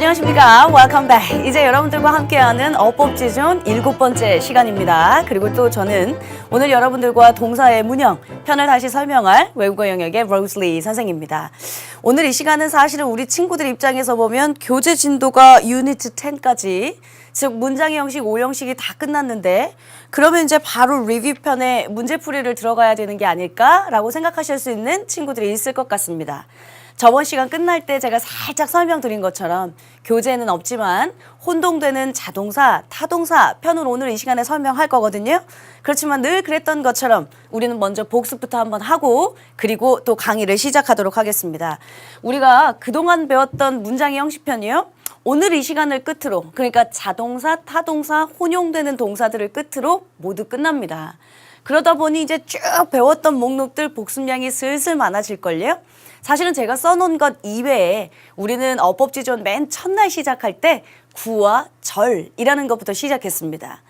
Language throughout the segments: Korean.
안녕하십니까. Welcome back. 이제 여러분들과 함께하는 어법지존 7번째 시간입니다. 그리고 또 저는 오늘 여러분들과 동사의 문형, 편을 다시 설명할 외국어 영역의 로즈리 선생입니다. 오늘 이 시간은 사실은 우리 친구들 입장에서 보면 교재 진도가 유니트 10까지, 즉 문장의 형식 5형식이 다 끝났는데 그러면 이제 바로 리뷰 편에 문제풀이를 들어가야 되는 게 아닐까라고 생각하실 수 있는 친구들이 있을 것 같습니다. 저번 시간 끝날 때 제가 살짝 설명드린 것처럼 교재에는 없지만 혼동되는 자동사, 타동사 편을 오늘 이 시간에 설명할 거거든요. 그렇지만 늘 그랬던 것처럼 우리는 먼저 복습부터 한번 하고 그리고 또 강의를 시작하도록 하겠습니다. 우리가 그동안 배웠던 문장의 형식편이요. 오늘 이 시간을 끝으로, 그러니까 자동사, 타동사, 혼용되는 동사들을 끝으로 모두 끝납니다. 그러다 보니 이제 쭉 배웠던 목록들 복습량이 슬슬 많아질걸요. 사실은 제가 써놓은 것 이외에 우리는 어법지존 맨 첫날 시작할 때 구와 절이라는 것부터 시작했습니다.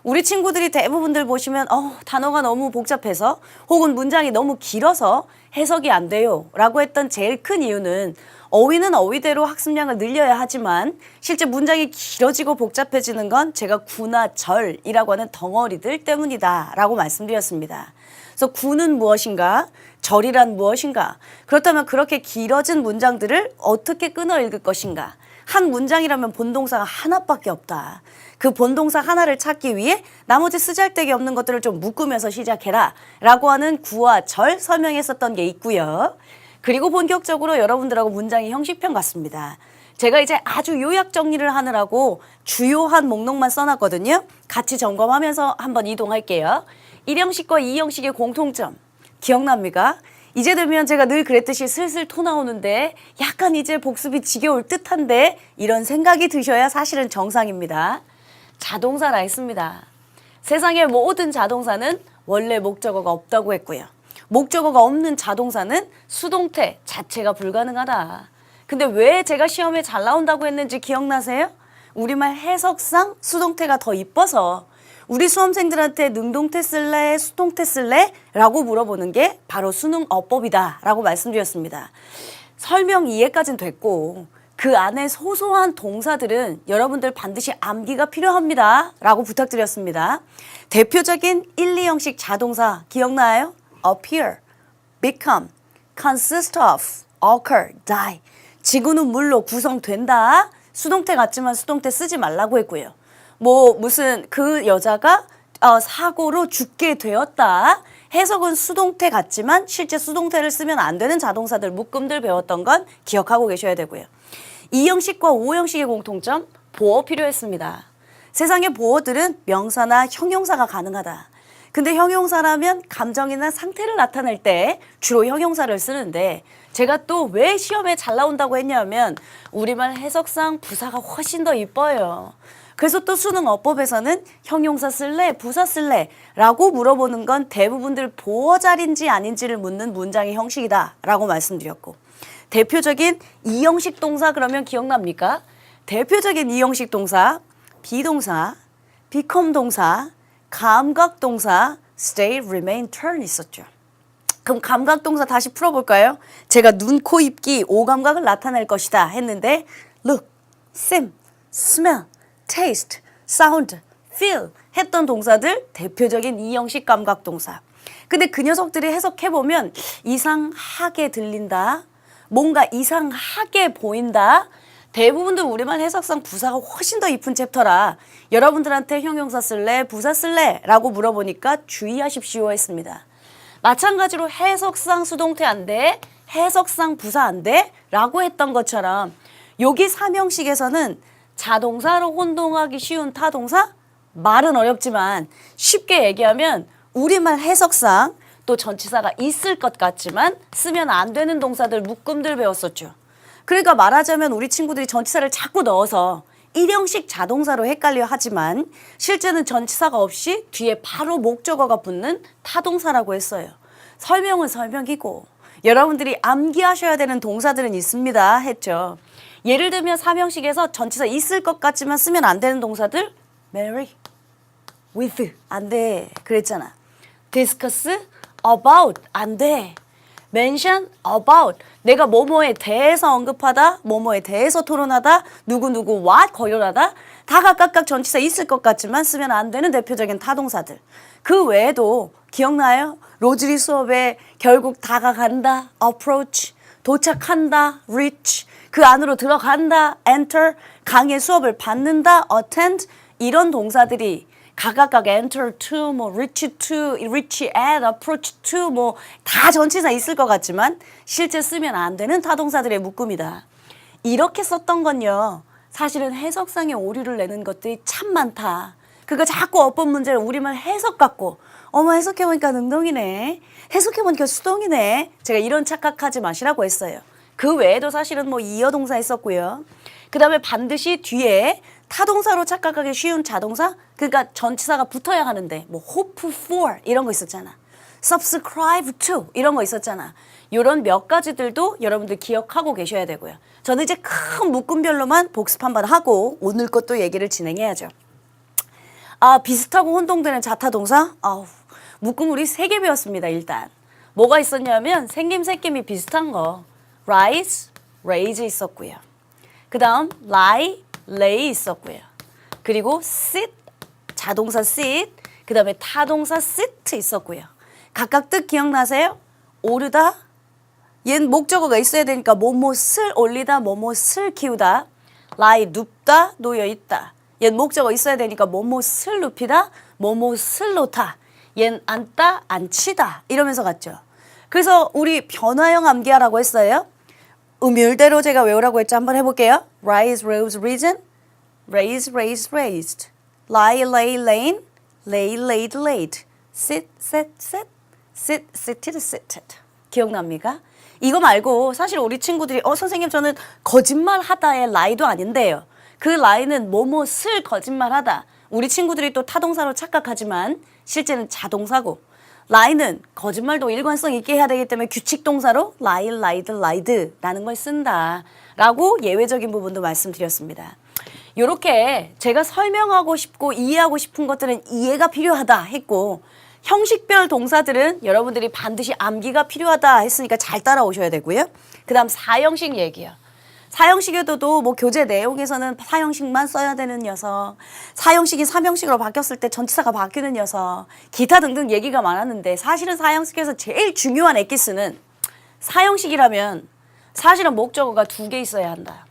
우리 친구들이 대부분들 보시면 단어가 너무 복잡해서 혹은 문장이 너무 길어서 해석이 안 돼요 라고 했던 제일 큰 이유는 어휘는 어휘대로 학습량을 늘려야 하지만 실제 문장이 길어지고 복잡해지는 건 제가 구나 절이라고 하는 덩어리들 때문이다 라고 말씀드렸습니다. 그래서 구는 무엇인가? 절이란 무엇인가? 그렇다면 그렇게 길어진 문장들을 어떻게 끊어 읽을 것인가? 한 문장이라면 본동사가 하나밖에 없다. 그 본동사 하나를 찾기 위해 나머지 쓰잘데기 없는 것들을 좀 묶으면서 시작해라 라고 하는 구와 절 설명했었던 게 있고요. 그리고 본격적으로 여러분들하고 문장의 형식편 같습니다. 제가 이제 아주 요약 정리를 하느라고 주요한 목록만 써놨거든요. 같이 점검하면서 한번 이동할게요. 1형식과 2형식의 공통점 기억납니까? 이제 되면 제가 늘 그랬듯이 슬슬 토 나오는데 약간 이제 복습이 지겨울 듯한데 이런 생각이 드셔야 사실은 정상입니다. 자동사라 했습니다. 세상의 모든 자동사는 원래 목적어가 없다고 했고요. 목적어가 없는 자동사는 수동태 자체가 불가능하다. 근데 왜 제가 시험에 잘 나온다고 했는지 기억나세요? 우리말 해석상 수동태가 더 이뻐서 우리 수험생들한테 능동태 쓸래, 수동태 쓸래? 라고 물어보는 게 바로 수능 어법이다 라고 말씀드렸습니다. 설명 이해까지는 됐고 그 안에 소소한 동사들은 여러분들 반드시 암기가 필요합니다 라고 부탁드렸습니다. 대표적인 1, 2형식 자동사 기억나요? appear, become, consist of, occur, die. 지구는 물로 구성된다. 수동태 같지만 수동태 쓰지 말라고 했고요. 무슨 그 여자가 사고로 죽게 되었다. 해석은 수동태 같지만 실제 수동태를 쓰면 안 되는 자동사들 묶음들 배웠던 건 기억하고 계셔야 되고요. 2형식과 5형식의 공통점 보어 필요했습니다. 세상의 보어들은 명사나 형용사가 가능하다. 근데 형용사라면 감정이나 상태를 나타낼 때 주로 형용사를 쓰는데 제가 또 왜 시험에 잘 나온다고 했냐면 우리말 해석상 부사가 훨씬 더 이뻐요. 그래서 또 수능 어법에서는 형용사 쓸래, 부사 쓸래? 라고 물어보는 건 대부분들 보어자리인지 아닌지를 묻는 문장의 형식이다 라고 말씀드렸고 대표적인 2형식 동사 그러면 기억납니까? 대표적인 2형식 동사, 비동사, become 동사, 감각동사, stay, remain, turn 있었죠. 그럼 감각동사 다시 풀어볼까요? 제가 눈, 코, 입기, 오감각을 나타낼 것이다 했는데 look, sim, smell, taste, sound, feel 했던 동사들 대표적인 2형식 감각동사. 근데 그 녀석들이 해석해보면 이상하게 들린다, 뭔가 이상하게 보인다. 대부분들 우리말 해석상 부사가 훨씬 더 이쁜 챕터라 여러분들한테 형용사 쓸래, 부사 쓸래? 라고 물어보니까 주의하십시오 했습니다. 마찬가지로 해석상 수동태 안 돼, 해석상 부사 안 돼? 라고 했던 것처럼 여기 3형식에서는 자동사로 혼동하기 쉬운 타동사? 말은 어렵지만 쉽게 얘기하면 우리말 해석상 또 전치사가 있을 것 같지만 쓰면 안 되는 동사들 묶음들 배웠었죠. 그러니까 말하자면 우리 친구들이 전치사를 자꾸 넣어서 1형식 자동사로 헷갈려 하지만 실제는 전치사가 없이 뒤에 바로 목적어가 붙는 타동사라고 했어요. 설명은 설명이고 여러분들이 암기하셔야 되는 동사들은 있습니다 했죠. 예를 들면 3형식에서 전치사 있을 것 같지만 쓰면 안 되는 동사들 marry, with 안 돼 그랬잖아. discuss, about 안 돼. mention about. 내가 뭐뭐에 대해서 언급하다, 뭐뭐에 대해서 토론하다, 누구누구 what 거론하다. 다 각각 전치사 있을 것 같지만 쓰면 안 되는 대표적인 타동사들. 그 외에도 기억나요? 로즈리 수업에 결국 다가간다, approach, 도착한다, reach, 그 안으로 들어간다, enter, 강의 수업을 받는다, attend, 이런 동사들이 각각 enter to, 뭐 reach to, reach at, approach to, 뭐 다 전치사 있을 것 같지만 실제 쓰면 안 되는 타동사들의 묶음이다. 이렇게 썼던 건요, 사실은 해석상의 오류를 내는 것들이 참 많다. 그거 자꾸 어법 문제를 우리만 해석 갖고 어머 해석해보니까 능동이네, 해석해보니까 수동이네, 제가 이런 착각하지 마시라고 했어요. 그 외에도 사실은 뭐 이어 동사 있었고요. 그 다음에 반드시 뒤에 타동사로 착각하기 쉬운 자동사, 그러니까 전치사가 붙어야 하는데 뭐 hope for 이런 거 있었잖아. subscribe to 이런 거 있었잖아. 이런 몇 가지들도 여러분들 기억하고 계셔야 되고요. 저는 이제 큰 묶음별로만 복습 한번 하고 오늘 것도 얘기를 진행해야죠. 아, 비슷하고 혼동되는 자타동사? 아우, 묶음 우리 3개 배웠습니다. 일단 뭐가 있었냐면 생김 새김이 비슷한 거 rise, raise 있었고요. 그 다음 lie, lay 있었고요. 그리고 sit, 자동사 sit, 그 다음에 타동사 sit 있었고요. 각각 뜻 기억나세요? 오르다, 얜 목적어가 있어야 되니까 뭐뭐을 올리다, 뭐뭐을 키우다. lie, 눕다, 놓여있다. 얜 목적어 있어야 되니까 뭐뭐을 눕히다, 뭐뭐을 놓다. 얜 앉다, 앉히다 이러면서 갔죠. 그래서 우리 변화형 암기하라고 했어요. 음율대로 제가 외우라고 했죠. 한번 해볼게요. rise, rose, risen, raise, raised, raised, lie, lay, lain, lay, laid, laid, sit, sat, sat, sit, sitted, sitted. 기억납니까? 이거 말고 사실 우리 친구들이 선생님 저는 거짓말하다의 lie도 아닌데요. 그 lie는 뭐뭐을 거짓말하다. 우리 친구들이 또 타동사로 착각하지만 실제는 자동사고, lie는 거짓말도 일관성 있게 해야 되기 때문에 규칙 동사로 lie, lied, lied라는 걸 쓴다 라고 예외적인 부분도 말씀드렸습니다. 이렇게 제가 설명하고 싶고 이해하고 싶은 것들은 이해가 필요하다 했고, 형식별 동사들은 여러분들이 반드시 암기가 필요하다 했으니까 잘 따라오셔야 되고요. 그 다음 사형식 얘기요. 사형식에도 뭐 교재 내용에서는 사형식만 써야 되는 녀석, 사형식이 삼형식으로 바뀌었을 때 전치사가 바뀌는 녀석, 기타 등등 얘기가 많았는데 사실은 사형식에서 제일 중요한 엑기스는 사형식이라면 사실은 목적어가 2개 있어야 한다.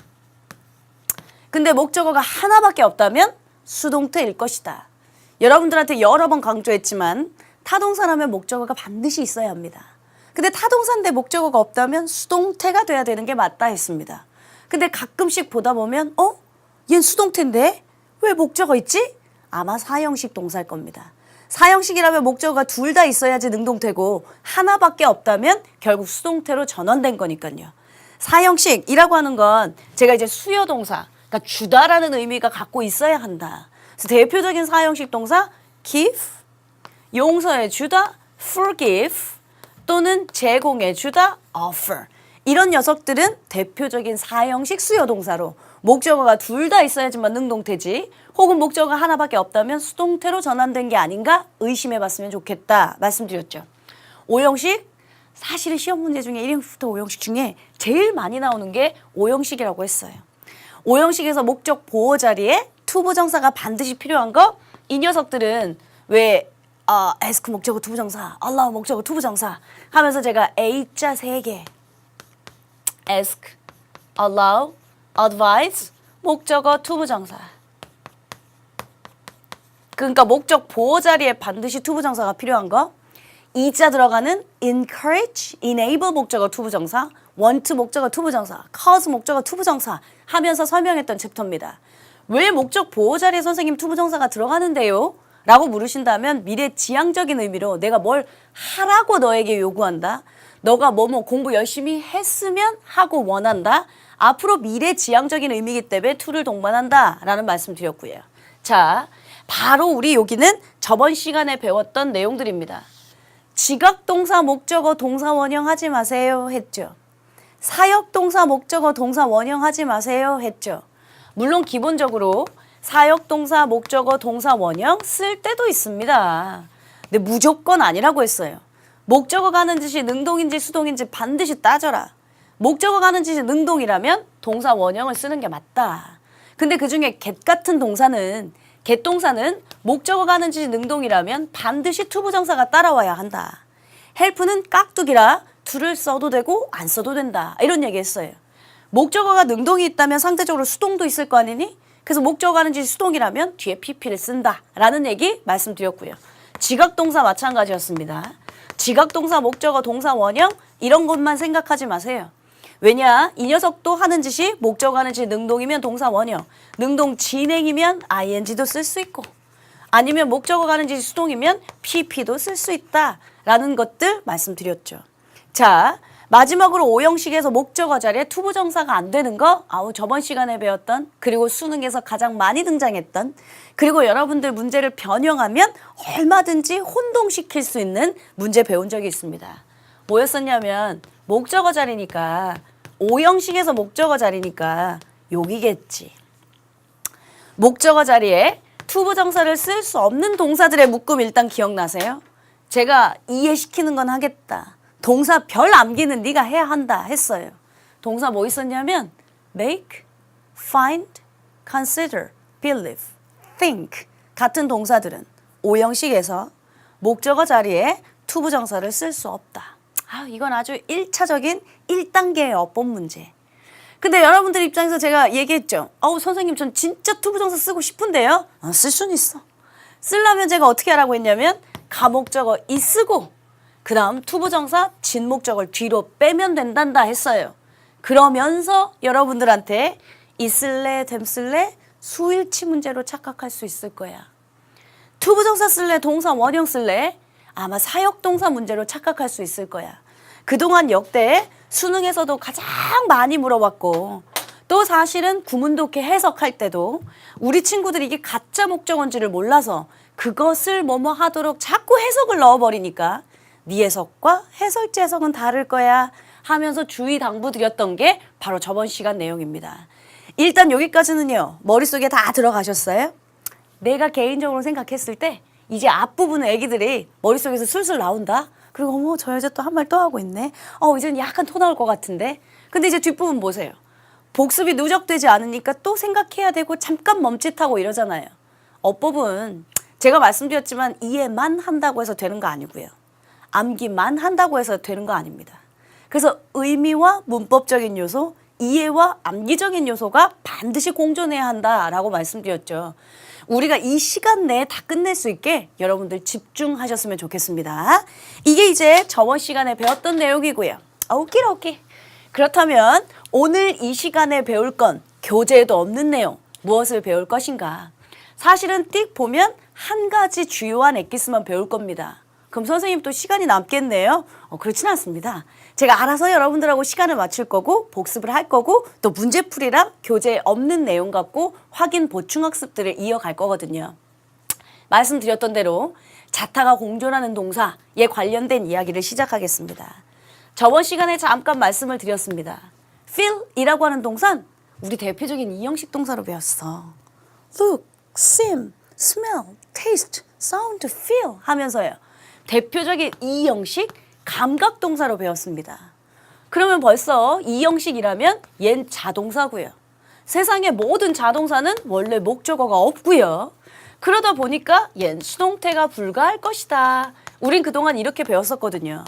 근데 목적어가 하나밖에 없다면 수동태일 것이다. 여러분들한테 여러 번 강조했지만 타동사라면 목적어가 반드시 있어야 합니다. 근데 타동사인데 목적어가 없다면 수동태가 돼야 되는 게 맞다 했습니다. 근데 가끔씩 보다 보면 얜 수동태인데 왜 목적어 있지? 아마 사형식 동사일 겁니다. 사형식이라면 목적어가 둘 다 있어야지 능동태고 하나밖에 없다면 결국 수동태로 전환된 거니까요. 사형식이라고 하는 건 제가 이제 수요동사, 그러니까 주다라는 의미가 갖고 있어야 한다. 그래서 대표적인 사형식 동사 give, 용서해 주다, forgive, 또는 제공해 주다, offer. 이런 녀석들은 대표적인 사형식 수요동사로 목적어가 둘 다 있어야지만 능동태지, 혹은 목적어가 하나밖에 없다면 수동태로 전환된 게 아닌가 의심해봤으면 좋겠다 말씀드렸죠. 5형식, 사실은 시험 문제 중에 1형식부터 5형식 중에 제일 많이 나오는 게 5형식이라고 했어요. 5형식에서 목적 보호 자리에 투부정사가 반드시 필요한 거, 이 녀석들은 왜 ask 목적어 투부정사, allow 목적어 투부정사 하면서 제가 A자 3개, ask, allow, advise, 목적어 투부정사. 그러니까 목적 보호 자리에 반드시 투부정사가 필요한 거, 이자 들어가는 encourage, enable 목적어 투부정사, want 목적어 투부정사, cause 목적어 투부정사 하면서 설명했던 챕터입니다. 왜 목적 보호 자리에 선생님 투부정사가 들어가는데요? 라고 물으신다면 미래 지향적인 의미로 내가 뭘 하라고 너에게 요구한다. 너가 뭐뭐 공부 열심히 했으면 하고 원한다. 앞으로 미래 지향적인 의미이기 때문에 to를 동반한다 라는 말씀 드렸고요. 자, 바로 우리 여기는 저번 시간에 배웠던 내용들입니다. 지각동사 목적어 동사 원형 하지 마세요 했죠. 사역동사 목적어 동사 원형 하지 마세요 했죠. 물론 기본적으로 사역동사 목적어 동사 원형 쓸 때도 있습니다. 근데 무조건 아니라고 했어요. 목적어가 하는 짓이 능동인지 수동인지 반드시 따져라. 목적어가 하는 짓이 능동이라면 동사 원형을 쓰는 게 맞다. 근데 그중에 get 같은 동사는 get 동사는 목적어가 하는 짓이 능동이라면 반드시 투부정사가 따라와야 한다. help는 깍두기라 to를 써도 되고 안 써도 된다. 이런 얘기 했어요. 목적어가 능동이 있다면 상대적으로 수동도 있을 거 아니니? 그래서 목적어가 하는 짓이 수동이라면 뒤에 pp를 쓴다. 라는 얘기 말씀드렸고요. 지각동사 마찬가지였습니다. 지각동사, 목적어, 동사 원형 이런 것만 생각하지 마세요. 왜냐? 이 녀석도 하는 짓이 목적어 하는 짓이 능동이면 동사 원형, 능동 진행이면 ing도 쓸 수 있고 아니면 목적어가 하는 짓이 수동이면 pp도 쓸 수 있다라는 것들 말씀드렸죠. 자, 마지막으로 오형식에서 목적어 자리에 투부정사가 안 되는 거 저번 시간에 배웠던 그리고 수능에서 가장 많이 등장했던 그리고 여러분들 문제를 변형하면 얼마든지 혼동시킬 수 있는 문제 배운 적이 있습니다. 뭐였었냐면 목적어 자리니까 오형식에서 목적어 자리니까 여기겠지. 목적어 자리에 투부정사를 쓸 수 없는 동사들의 묶음 일단 기억나세요? 제가 이해시키는 건 하겠다. 동사 별 암기는 네가 해야 한다 했어요. 동사 뭐 있었냐면 make, find, consider, believe, think 같은 동사들은 오형식에서 목적어 자리에 투부정사를 쓸 수 없다. 이건 아주 1차적인 1단계의 어법 문제. 근데 여러분들 입장에서 제가 얘기했죠. 선생님 전 진짜 투부정사 쓰고 싶은데요. 쓸 수는 있어. 쓰려면 제가 어떻게 하라고 했냐면 가목적어 이 쓰고 그 다음 투부정사 진목적을 뒤로 빼면 된단다 했어요. 그러면서 여러분들한테 있을래 됨쓸래 수일치 문제로 착각할 수 있을 거야. 투부정사 쓸래 동사 원형 쓸래 아마 사역동사 문제로 착각할 수 있을 거야. 그동안 역대 수능에서도 가장 많이 물어봤고 또 사실은 구문독해 해석할 때도 우리 친구들이 이게 가짜 목적어인지를 몰라서 그것을 뭐뭐 하도록 자꾸 해석을 넣어버리니까 네 해석과 해설지 해석은 다를 거야 하면서 주의 당부드렸던 게 바로 저번 시간 내용입니다. 일단 여기까지는요. 머릿속에 다 들어가셨어요? 내가 개인적으로 생각했을 때 이제 앞부분은 애기들이 머릿속에서 술술 나온다. 그리고 어머 저 여자 또 한 말 또 하고 있네. 이제는 약간 토 나올 것 같은데. 근데 이제 뒷부분 보세요. 복습이 누적되지 않으니까 또 생각해야 되고 잠깐 멈칫하고 이러잖아요. 어법은 제가 말씀드렸지만 이해만 한다고 해서 되는 거 아니고요. 암기만 한다고 해서 되는 거 아닙니다. 그래서 의미와 문법적인 요소, 이해와 암기적인 요소가 반드시 공존해야 한다라고 말씀드렸죠. 우리가 이 시간 내에 다 끝낼 수 있게 여러분들 집중하셨으면 좋겠습니다. 이게 이제 저번 시간에 배웠던 내용이고요. 오케이. 그렇다면 오늘 이 시간에 배울 건 교재에도 없는 내용, 무엇을 배울 것인가? 사실은 띡 보면 한 가지 주요한 엑기스만 배울 겁니다. 그럼 선생님 또 시간이 남겠네요? 그렇진 않습니다. 제가 알아서 여러분들하고 시간을 맞출 거고 복습을 할 거고 또 문제풀이랑 교재에 없는 내용 갖고 확인 보충 학습들을 이어갈 거거든요. 말씀드렸던 대로 자타가 공존하는 동사에 관련된 이야기를 시작하겠습니다. 저번 시간에 잠깐 말씀을 드렸습니다. feel이라고 하는 동사는 우리 대표적인 이형식 동사로 배웠어. look, seem, smell, taste, sound, feel 하면서요. 대표적인 이형식 감각동사로 배웠습니다. 그러면 벌써 이형식이라면 얜 자동사고요. 세상의 모든 자동사는 원래 목적어가 없고요. 그러다 보니까 얜 수동태가 불가할 것이다. 우린 그동안 이렇게 배웠었거든요.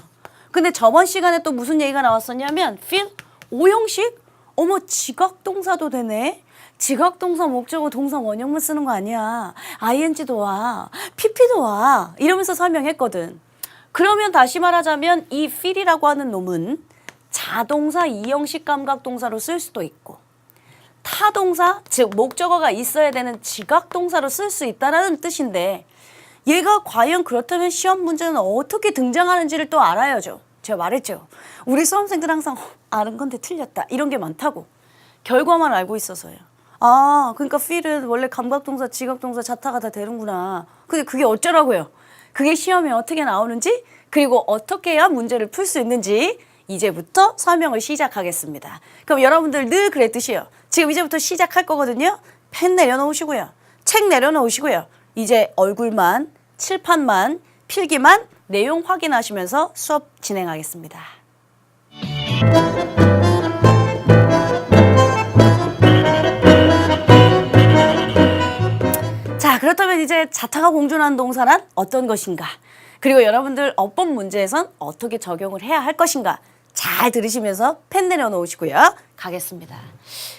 근데 저번 시간에 또 무슨 얘기가 나왔었냐면 feel, 오형식? 어머 지각동사도 되네? 지각동사 목적어 동사 원형만 쓰는 거 아니야. ing도 와, pp도 와 이러면서 설명했거든. 그러면 다시 말하자면 이 feel이라고 하는 놈은 자동사 이형식 감각동사로 쓸 수도 있고 타동사, 즉 목적어가 있어야 되는 지각동사로 쓸 수 있다는 뜻인데 얘가 과연 그렇다면 시험 문제는 어떻게 등장하는지를 또 알아야죠. 제가 말했죠. 우리 수험생들 항상 아는 건데 틀렸다 이런 게 많다고. 결과만 알고 있어서요. 그러니까 feel은 원래 감각동사, 지각동사, 자타가 다 되는구나. 근데 그게 어쩌라고요? 그게 시험에 어떻게 나오는지 그리고 어떻게 해야 문제를 풀 수 있는지 이제부터 설명을 시작하겠습니다. 그럼 여러분들 늘 그랬듯이요. 지금 이제부터 시작할 거거든요. 펜 내려놓으시고요. 책 내려놓으시고요. 이제 얼굴만, 칠판만, 필기만 내용 확인하시면서 수업 진행하겠습니다. 자, 그렇다면 이제 자타가 공존하는 동사란 어떤 것인가? 그리고 여러분들 어법 문제에선 어떻게 적용을 해야 할 것인가? 잘 들으시면서 펜 내려놓으시고요. 가겠습니다.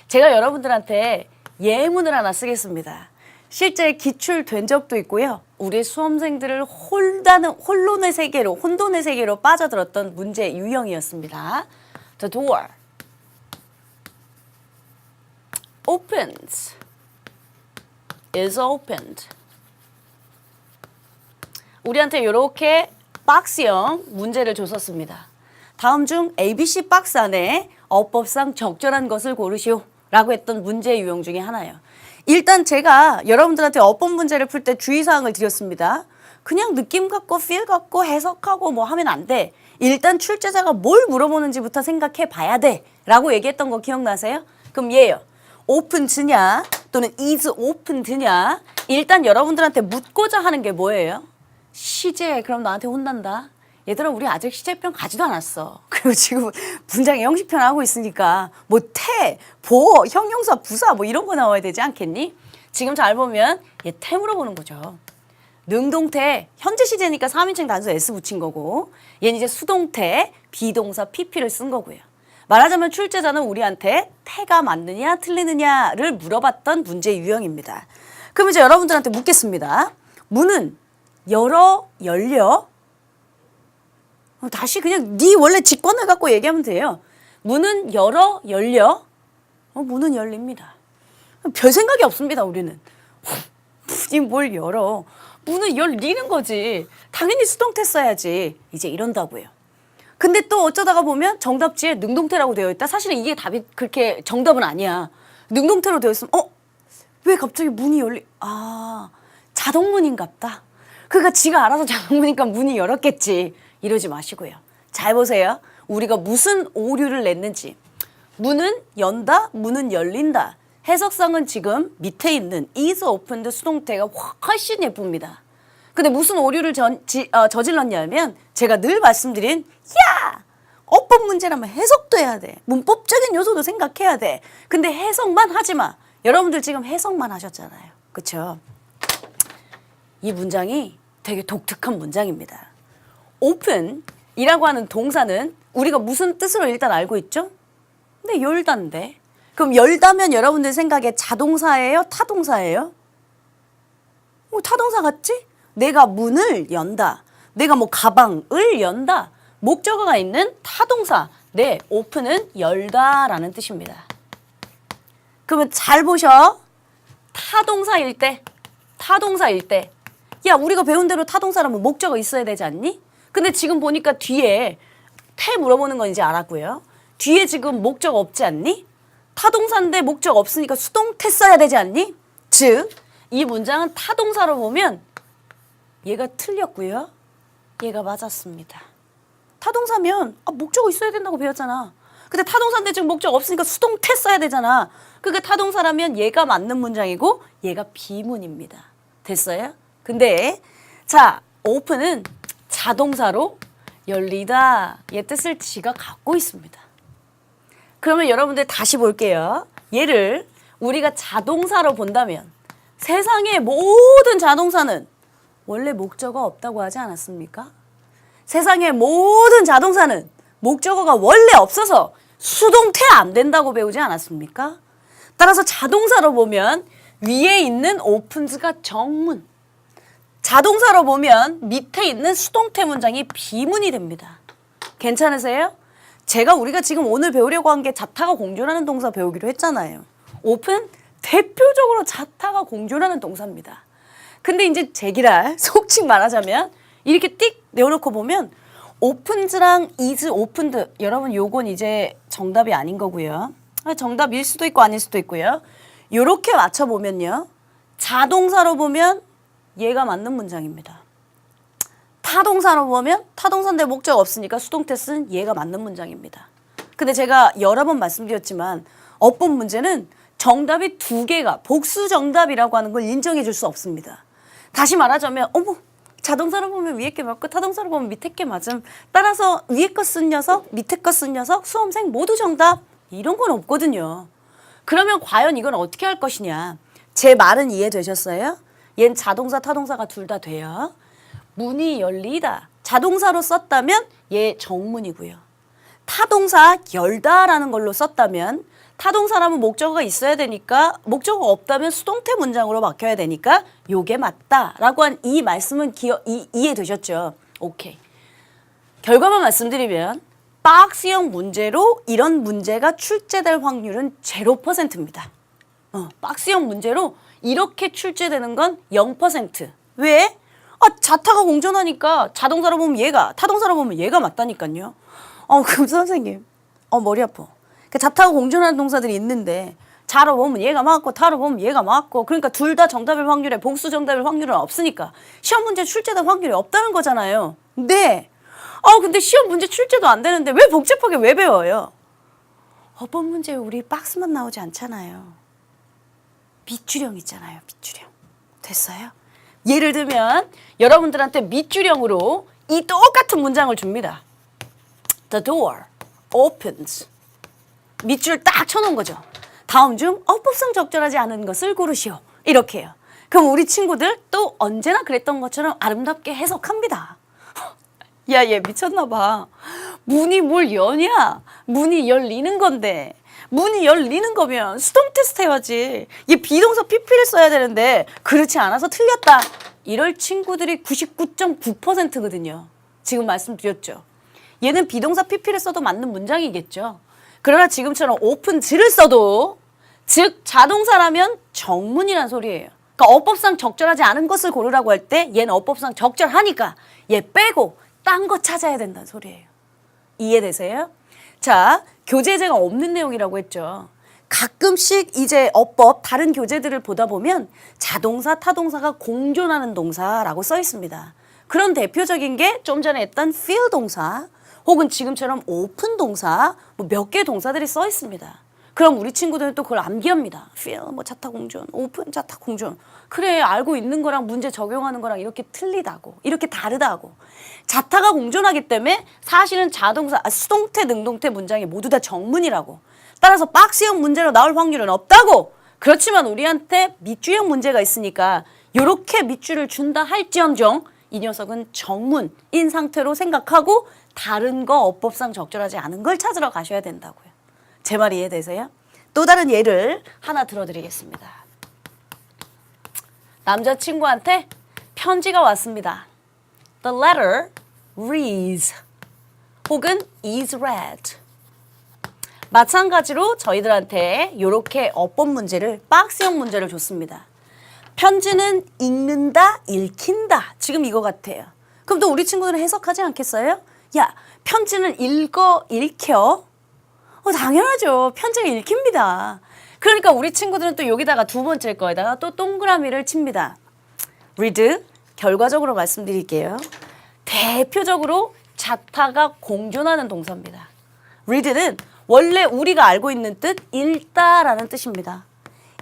제가 여러분들한테 예문을 하나 쓰겠습니다. 실제 기출된 적도 있고요. 우리 수험생들을 혼돈의 세계로 빠져들었던 문제 유형이었습니다. The door opens is opened. 우리한테 이렇게 박스형 문제를 줬었습니다. 다음 중 ABC 박스 안에 어법상 적절한 것을 고르시오 라고 했던 문제 유형 중에 하나예요. 일단 제가 여러분들한테 어법 문제를 풀 때 주의사항을 드렸습니다. 그냥 느낌 갖고 feel 갖고 해석하고 뭐 하면 안 돼. 일단 출제자가 뭘 물어보는지부터 생각해 봐야 돼 라고 얘기했던 거 기억나세요? 그럼 얘예요. opened냐 또는 is opened냐. 일단 여러분들한테 묻고자 하는 게 뭐예요? 시제. 그럼 나한테 혼난다. 얘들아 우리 아직 시제편 가지도 않았어. 그리고 지금 문장의 형식편 하고 있으니까 뭐 태, 보, 형용사, 부사 뭐 이런 거 나와야 되지 않겠니? 지금 잘 보면 얘 태 물어보는 거죠. 능동태, 현재 시제니까 3인칭 단수 S 붙인 거고 얘는 이제 수동태, 비동사 PP를 쓴 거고요. 말하자면 출제자는 우리한테 태가 맞느냐 틀리느냐를 물어봤던 문제 유형입니다. 그럼 이제 여러분들한테 묻겠습니다. 문은 열어, 열려? 다시 그냥 네 원래 직관을 갖고 얘기하면 돼요. 문은 열어, 열려? 문은 열립니다. 별 생각이 없습니다, 우리는. 문이 뭘 열어? 문을 열리는 거지. 당연히 수동태 써야지. 이제 이런다고요. 근데 또 어쩌다가 보면 정답지에 능동태라고 되어 있다. 사실은 이게 답이 그렇게 정답은 아니야. 능동태로 되어 있으면 왜 갑자기 문이 자동문인갑다. 그러니까 지가 알아서 자동문이니까 문이 열었겠지. 이러지 마시고요. 잘 보세요. 우리가 무슨 오류를 냈는지. 문은 연다, 문은 열린다. 해석상은 지금 밑에 있는 is opened 수동태가 훨씬 예쁩니다. 근데 무슨 오류를 저질렀냐면 제가 늘 말씀드린 어법 문제라면 해석도 해야 돼. 문법적인 요소도 생각해야 돼. 근데 해석만 하지 마. 여러분들 지금 해석만 하셨잖아요. 그렇죠? 이 문장이 되게 독특한 문장입니다. open이라고 하는 동사는 우리가 무슨 뜻으로 일단 알고 있죠? 근데 열다인데. 그럼 열다면 여러분들 생각에 자동사예요? 타동사예요? 타동사 같지? 내가 문을 연다. 내가 뭐 가방을 연다. 목적어가 있는 타동사. 네, open은 열다라는 뜻입니다. 그러면 잘 보셔. 타동사일 때. 야, 우리가 배운 대로 타동사라면 목적어 있어야 되지 않니? 근데 지금 보니까 뒤에 태 물어보는 건 이제 알았고요. 뒤에 지금 목적 없지 않니? 타동사인데 목적 없으니까 수동태 써야 되지 않니? 즉, 이 문장은 타동사로 보면 얘가 틀렸고요. 얘가 맞았습니다. 타동사면 목적어 있어야 된다고 배웠잖아. 근데 타동사인데 지금 목적 없으니까 수동태 써야 되잖아. 그러니까 타동사라면 얘가 맞는 문장이고 얘가 비문입니다. 됐어요? 근데 자, open은 자동사로 열리다 얘 뜻을 지가 갖고 있습니다. 그러면 여러분들 다시 볼게요. 얘를 우리가 자동사로 본다면 세상의 모든 자동사는 원래 목적어 없다고 하지 않았습니까? 세상의 모든 자동사는 목적어가 원래 없어서 수동태 안 된다고 배우지 않았습니까? 따라서 자동사로 보면 위에 있는 opened가 정문, 자동사로 보면 밑에 있는 수동태 문장이 비문이 됩니다. 괜찮으세요? 우리가 지금 오늘 배우려고 한 게 자타가 공존하는 동사 배우기로 했잖아요. open 대표적으로 자타가 공존하는 동사입니다. 근데 이제 제기랄 속칭 말하자면 이렇게 띡 내어놓고 보면 opened랑 is opened 여러분 요건 이제 정답이 아닌 거고요. 정답일 수도 있고 아닐 수도 있고요. 요렇게 맞춰보면요. 자동사로 보면 얘가 맞는 문장입니다. 타동사로 보면 타동사인데 목적 없으니까 수동태 쓴 얘가 맞는 문장입니다. 근데 제가 여러 번 말씀드렸지만 어법 문제는 정답이 두 개가 복수 정답이라고 하는 걸 인정해 줄 수 없습니다. 다시 말하자면 자동사로 보면 위에 게 맞고 타동사로 보면 밑에 게 맞음. 따라서 위에 거 쓴 녀석, 밑에 거 쓴 녀석, 수험생 모두 정답. 이런 건 없거든요. 그러면 과연 이건 어떻게 할 것이냐. 제 말은 이해되셨어요? 얜 자동사, 타동사가 둘 다 돼요. 문이 열리다. 자동사로 썼다면 얘 정문이고요. 타동사 열다라는 걸로 썼다면 타동사라면 목적어가 있어야 되니까 목적어가 없다면 수동태 문장으로 바뀌어야 되니까 요게 맞다라고 한 이 말씀은 이해되셨죠? 오케이. 결과만 말씀드리면 박스형 문제로 이런 문제가 출제될 확률은 0%입니다. 박스형 문제로 이렇게 출제되는 건 0%. 왜? 자타가 공존하니까 자동사로 보면 얘가, 타동사로 보면 얘가 맞다니까요. 그럼 선생님, 머리 아파. 자타가 공존하는 동사들이 있는데 자로 보면 얘가 맞고 타로 보면 얘가 맞고 그러니까 둘 다 정답일 확률에 복수 정답일 확률은 없으니까 시험 문제 출제될 확률이 없다는 거잖아요. 네. 근데 시험 문제 출제도 안 되는데 왜 복잡하게 왜 배워요? 어법 문제 우리 박스만 나오지 않잖아요. 밑줄형 있잖아요. 밑줄형. 됐어요? 예를 들면 여러분들한테 밑줄형으로 이 똑같은 문장을 줍니다. The door opens. 밑줄 딱 쳐놓은 거죠. 다음 중 어법상 적절하지 않은 것을 고르시오. 이렇게 해요. 그럼 우리 친구들 또 언제나 그랬던 것처럼 아름답게 해석합니다. 야, 얘 미쳤나 봐. 문이 뭘 여냐? 문이 열리는 건데. 문이 열리는 거면 수동 테스트 해야지. 얘 비동사 PP를 써야 되는데 그렇지 않아서 틀렸다. 이럴 친구들이 99.9%거든요. 지금 말씀드렸죠. 얘는 비동사 PP를 써도 맞는 문장이겠죠. 그러나 지금처럼 오픈즈를 써도 즉 자동사라면 정문이란 소리예요. 그러니까 어법상 적절하지 않은 것을 고르라고 할 때 얘는 어법상 적절하니까 얘 빼고 딴 거 찾아야 된다는 소리예요. 이해되세요? 자, 교재제가 없는 내용이라고 했죠. 가끔씩 이제 어법 다른 교재들을 보다 보면 자동사, 타동사가 공존하는 동사라고 써 있습니다. 그런 대표적인 게 좀 전에 했던 fill 동사 혹은 지금처럼 open 동사 뭐 몇 개 동사들이 써 있습니다. 그럼 우리 친구들은 또 그걸 암기합니다. fill, 자타 공존, open, 자타 공존. 그래, 알고 있는 거랑 문제 적용하는 거랑 이렇게 틀리다고, 이렇게 다르다고. 자타가 공존하기 때문에 사실은 자동사, 수동태, 능동태 문장이 모두 다 정문이라고. 따라서 박스형 문제로 나올 확률은 없다고. 그렇지만 우리한테 밑줄형 문제가 있으니까 이렇게 밑줄을 준다 할지언정 이 녀석은 정문인 상태로 생각하고 다른 거 어법상 적절하지 않은 걸 찾으러 가셔야 된다고요. 제 말 이해되세요? 또 다른 예를 하나 들어드리겠습니다. 남자친구한테 편지가 왔습니다. The letter reads 혹은 is read. 마찬가지로 저희들한테 이렇게 어법 문제를 박스형 문제를 줬습니다. 편지는 읽는다, 읽힌다. 지금 이거 같아요. 그럼 또 우리 친구들은 해석하지 않겠어요? 야, 편지는 읽어, 읽혀. 당연하죠. 편지가 읽힙니다. 그러니까 우리 친구들은 또 여기다가 두 번째 거에다가 또 동그라미를 칩니다. read, 결과적으로 말씀드릴게요. 대표적으로 자타가 공존하는 동사입니다. read는 원래 우리가 알고 있는 뜻 읽다라는 뜻입니다.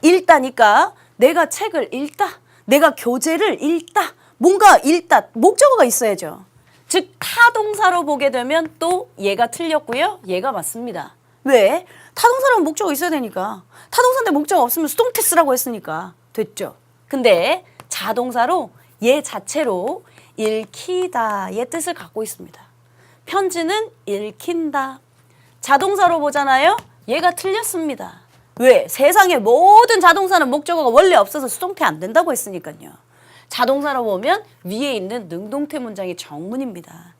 읽다니까 내가 책을 읽다, 내가 교재를 읽다, 뭔가 읽다, 목적어가 있어야죠. 즉 타동사로 보게 되면 또 얘가 틀렸고요. 얘가 맞습니다. 왜? 타동사라면 목적어 있어야 되니까. 타동사인데 목적어 없으면 수동태 쓰라고 했으니까. 됐죠? 근데 자동사로 얘 자체로 읽히다의 뜻을 갖고 있습니다. 편지는 읽힌다. 자동사로 보잖아요. 얘가 틀렸습니다. 왜? 세상의 모든 자동사는 목적어가 원래 없어서 수동태 안 된다고 했으니까요. 자동사로 보면 위에 있는 능동태 문장이 정문입니다.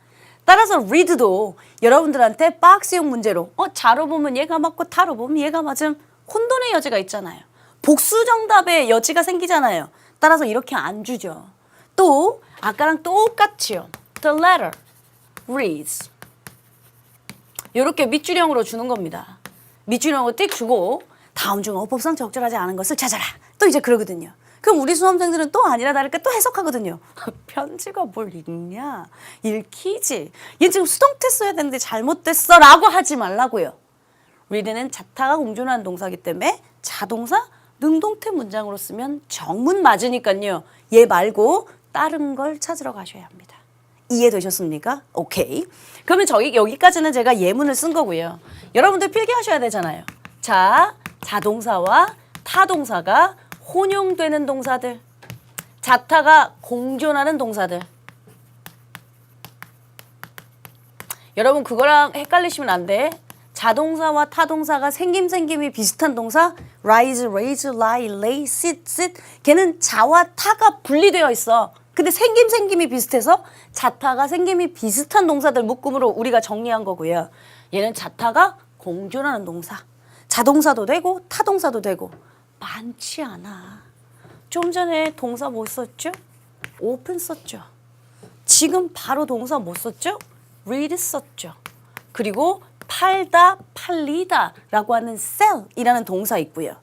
따라서 read도 여러분들한테 박스형 문제로 자로 보면 얘가 맞고 타로 보면 얘가 맞음 혼돈의 여지가 있잖아요. 복수 정답의 여지가 생기잖아요. 따라서 이렇게 안 주죠. 또 아까랑 똑같이요. The letter reads. 이렇게 밑줄형으로 주는 겁니다. 밑줄형으로 띡 주고 다음 중 어법상 적절하지 않은 것을 찾아라. 또 이제 그러거든요. 그럼 우리 수험생들은 또 아니라 다를까 또 해석하거든요. 편지가 뭘 읽냐? 읽히지. 얘 지금 수동태 써야 되는데 잘못됐어 라고 하지 말라고요. read는 자타가 공존하는 동사이기 때문에 자동사, 능동태 문장으로 쓰면 정문 맞으니까요. 얘 말고 다른 걸 찾으러 가셔야 합니다. 이해되셨습니까? 오케이. 그러면 여기까지는 제가 예문을 쓴 거고요. 여러분들 필기하셔야 되잖아요. 자, 자동사와 타동사가 혼용되는 동사들, 자타가 공존하는 동사들. 여러분 그거랑 헷갈리시면 안 돼. 자동사와 타동사가 생김이 비슷한 동사 rise, raise, lie, lay, sit, sit 걔는 자와 타가 분리되어 있어. 근데 생김이 비슷해서 자타가 생김이 비슷한 동사들 묶음으로 우리가 정리한 거고요. 얘는 자타가 공존하는 동사. 자동사도 되고 타동사도 되고 많지 않아. 좀 전에 동사 뭐 썼죠? open 썼죠. 지금 바로 동사 뭐 썼죠? read 썼죠. 그리고 팔다, 팔리다 라고 하는 sell이라는 동사 있고요.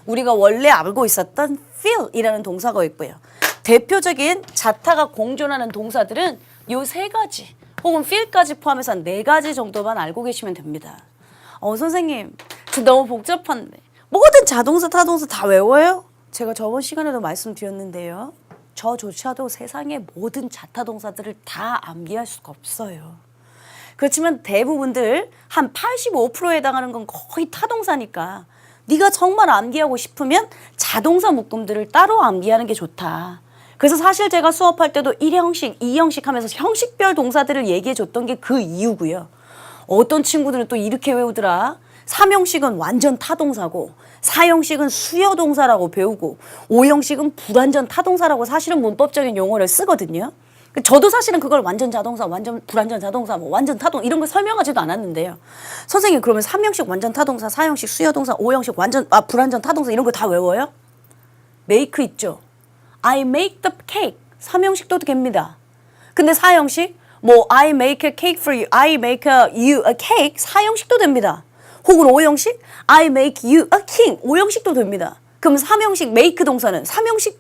우리가 원래 알고 있었던 feel이라는 동사가 있고요. 대표적인 자타가 공존하는 동사들은 요 세 가지 혹은 feel까지 포함해서 한 4가지 정도만 알고 계시면 됩니다. 선생님, 저 너무 복잡한데 모든 자동사, 타동사 다 외워요? 제가 저번 시간에도 말씀드렸는데요. 저조차도 세상의 모든 자타동사들을 다 암기할 수가 없어요. 그렇지만 대부분들 한 85%에 해당하는 건 거의 타동사니까 네가 정말 암기하고 싶으면 자동사 묶음들을 따로 암기하는 게 좋다. 그래서 사실 제가 수업할 때도 1형식, 2형식 하면서 형식별 동사들을 얘기해 줬던 게 그 이유고요. 어떤 친구들은 또 이렇게 외우더라. 3형식은 완전 타동사고 4형식은 수여동사라고 배우고 5형식은 불완전 타동사라고 사실은 문법적인 용어를 쓰거든요. 저도 사실은 그걸 완전 자동사, 완전 불완전 자동사, 뭐 완전 타동 이런 걸 설명하지도 않았는데요. 선생님 그러면 3형식 완전 타동사, 4형식 수여동사, 5형식 불완전 타동사 이런 거 다 외워요? make 있죠. I make the cake. 3형식도 됩니다. 근데 4형식 뭐 I make a cake for you, I make you a cake 4형식도 됩니다. 혹은 5형식 I make you a king 5형식도 됩니다. 그럼 3형식 make 동사는 3형식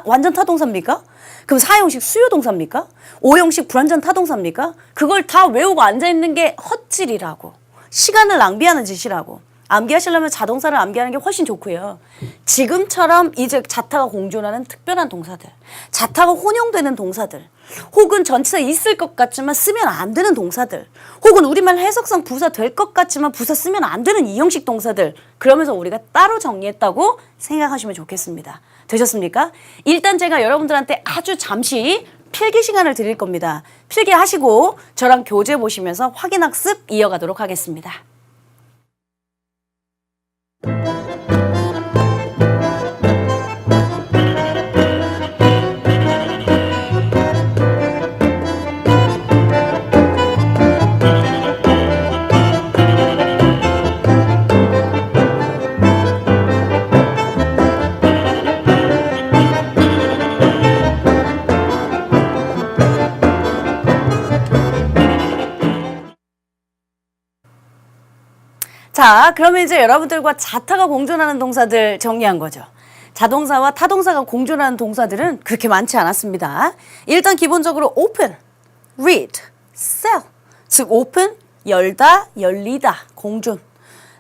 완전 타동사입니까? 그럼 4형식 수요동사입니까? 5형식 불완전 타동사입니까? 그걸 다 외우고 앉아있는 게 헛질이라고. 시간을 낭비하는 짓이라고. 암기하시려면 자동사를 암기하는 게 훨씬 좋고요. 지금처럼 이제 자타가 공존하는 특별한 동사들, 자타가 혼용되는 동사들, 혹은 전치사 있을 것 같지만 쓰면 안 되는 동사들, 혹은 우리말 해석상 부사 될 것 같지만 부사 쓰면 안 되는 이형식 동사들, 그러면서 우리가 따로 정리했다고 생각하시면 좋겠습니다. 되셨습니까? 일단 제가 여러분들한테 아주 잠시 필기 시간을 드릴 겁니다. 필기하시고 저랑 교재 보시면서 확인학습 이어가도록 하겠습니다. 자, 그러면 이제 여러분들과 자타가 공존하는 동사들 정리한 거죠. 자동사와 타동사가 공존하는 동사들은 그렇게 많지 않았습니다. 일단 기본적으로 open, read, sell. 즉 open, 열다, 열리다, 공존.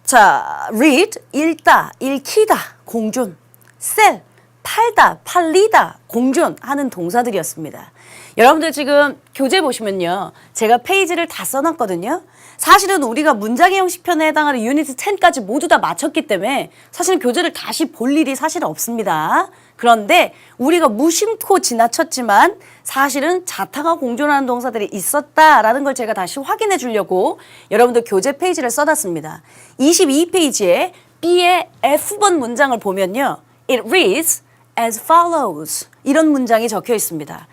자, read, 읽다, 읽히다, 공존. sell, 팔다, 팔리다, 공존하는 동사들이었습니다. 여러분들 지금 교재 보시면요. 제가 페이지를 다 써놨거든요. 사실은 우리가 문장의 형식 편에 해당하는 유니트 10까지 모두 다 마쳤기 때문에 사실은 교재를 다시 볼 일이 사실은 없습니다. 그런데 우리가 무심코 지나쳤지만 사실은 자타가 공존하는 동사들이 있었다라는 걸 제가 다시 확인해 주려고 여러분들 교재 페이지를 써놨습니다. 22페이지에 B의 F번 문장을 보면요. It reads as follows. 이런 문장이 적혀 있습니다.